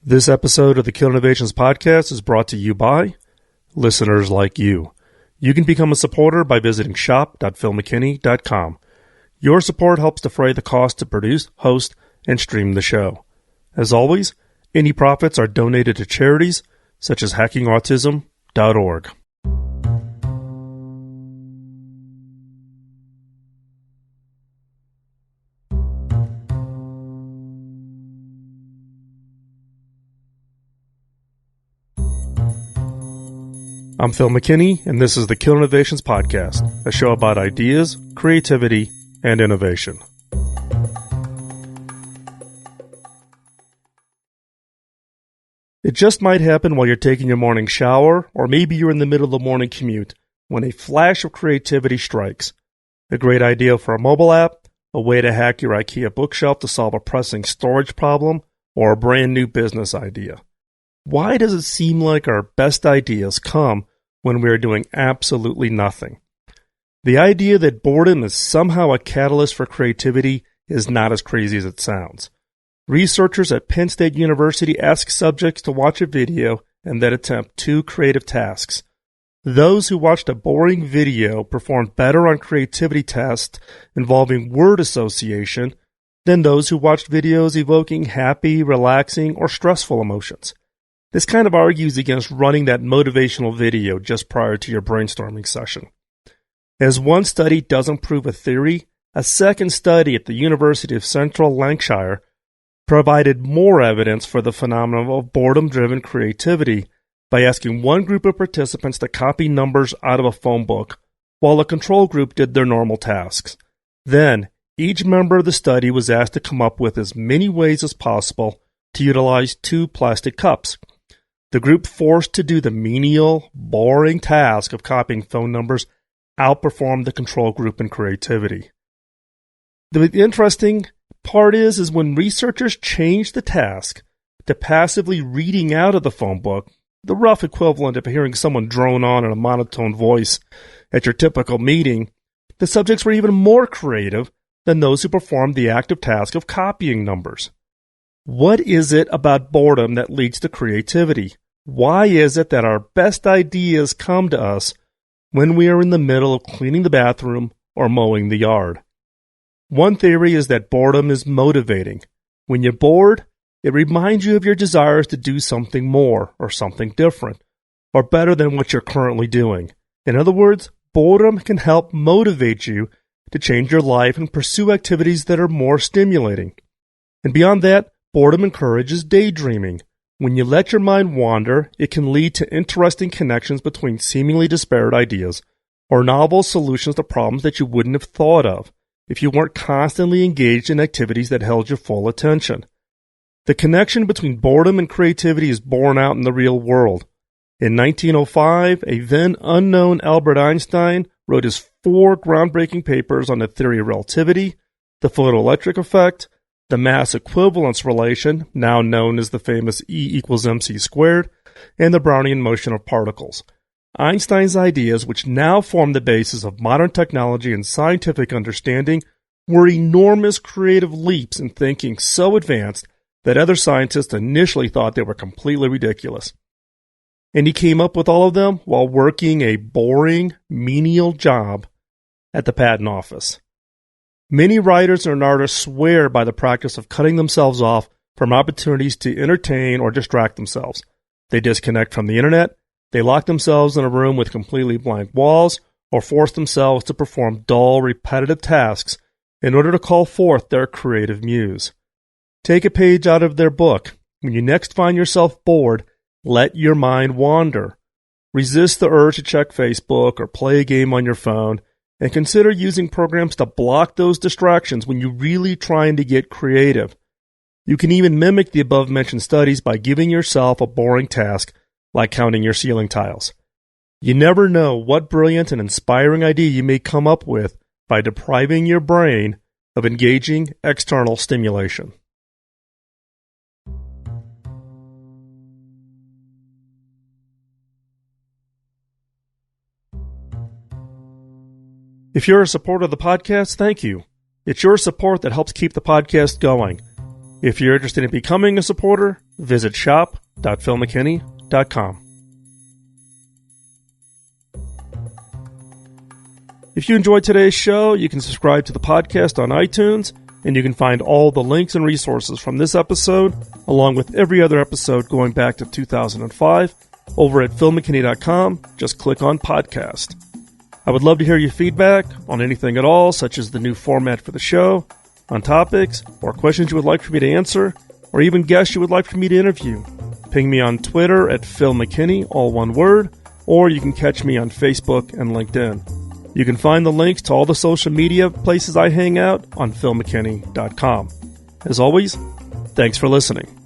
This episode of the Kill Innovations podcast is brought to you by listeners like you. You can become a supporter by visiting shop.philmckinney.com. Your support helps defray the cost to produce, host, and stream the show. As always, any profits are donated to charities such as hackingautism.org. I'm Phil McKinney, and this is the Kill Innovations Podcast, a show about ideas, creativity, and innovation. It just might happen while you're taking your morning shower, or maybe you're in the middle of the morning commute, when a flash of creativity strikes. A great idea for a mobile app, a way to hack your IKEA bookshelf to solve a pressing storage problem, or a brand new business idea. Why does it seem like our best ideas come when we are doing absolutely nothing? The idea that boredom is somehow a catalyst for creativity is not as crazy as it sounds. Researchers at Penn State University ask subjects to watch a video and then attempt two creative tasks. Those who watched a boring video performed better on creativity tests involving word association than those who watched videos evoking happy, relaxing, or stressful emotions. This kind of argues against running that motivational video just prior to your brainstorming session. As one study doesn't prove a theory, a second study at the University of Central Lancashire provided more evidence for the phenomenon of boredom-driven creativity by asking one group of participants to copy numbers out of a phone book, while a control group did their normal tasks. Then, each member of the study was asked to come up with as many ways as possible to utilize two plastic cups. The group forced to do the menial, boring task of copying phone numbers outperformed the control group in creativity. The interesting part is when researchers changed the task to passively reading out of the phone book, the rough equivalent of hearing someone drone on in a monotone voice at your typical meeting, the subjects were even more creative than those who performed the active task of copying numbers. What is it about boredom that leads to creativity? Why is it that our best ideas come to us when we are in the middle of cleaning the bathroom or mowing the yard? One theory is that boredom is motivating. When you're bored, it reminds you of your desires to do something more or something different, or better than what you're currently doing. In other words, boredom can help motivate you to change your life and pursue activities that are more stimulating. And beyond that, boredom encourages daydreaming. When you let your mind wander, it can lead to interesting connections between seemingly disparate ideas or novel solutions to problems that you wouldn't have thought of if you weren't constantly engaged in activities that held your full attention. The connection between boredom and creativity is borne out in the real world. In 1905, a then unknown Albert Einstein wrote his 4 groundbreaking papers on the theory of relativity, the photoelectric effect, the mass equivalence relation, now known as the famous E=mc², and the Brownian motion of particles. Einstein's ideas, which now form the basis of modern technology and scientific understanding, were enormous creative leaps in thinking so advanced that other scientists initially thought they were completely ridiculous. And he came up with all of them while working a boring, menial job at the patent office. Many writers and artists swear by the practice of cutting themselves off from opportunities to entertain or distract themselves. They disconnect from the internet, they lock themselves in a room with completely blank walls, or force themselves to perform dull, repetitive tasks in order to call forth their creative muse. Take a page out of their book. When you next find yourself bored, let your mind wander. Resist the urge to check Facebook or play a game on your phone, and consider using programs to block those distractions when you're really trying to get creative. You can even mimic the above-mentioned studies by giving yourself a boring task like counting your ceiling tiles. You never know what brilliant and inspiring idea you may come up with by depriving your brain of engaging external stimulation. If you're a supporter of the podcast, thank you. It's your support that helps keep the podcast going. If you're interested in becoming a supporter, visit shop.philmckinney.com. If you enjoyed today's show, you can subscribe to the podcast on iTunes, and you can find all the links and resources from this episode, along with every other episode going back to 2005, over at philmckinney.com. Just click on podcast. I would love to hear your feedback on anything at all, such as the new format for the show, on topics, or questions you would like for me to answer, or even guests you would like for me to interview. Ping me on Twitter at Phil McKinney, all one word, or you can catch me on Facebook and LinkedIn. You can find the links to all the social media places I hang out on philmckinney.com. As always, thanks for listening.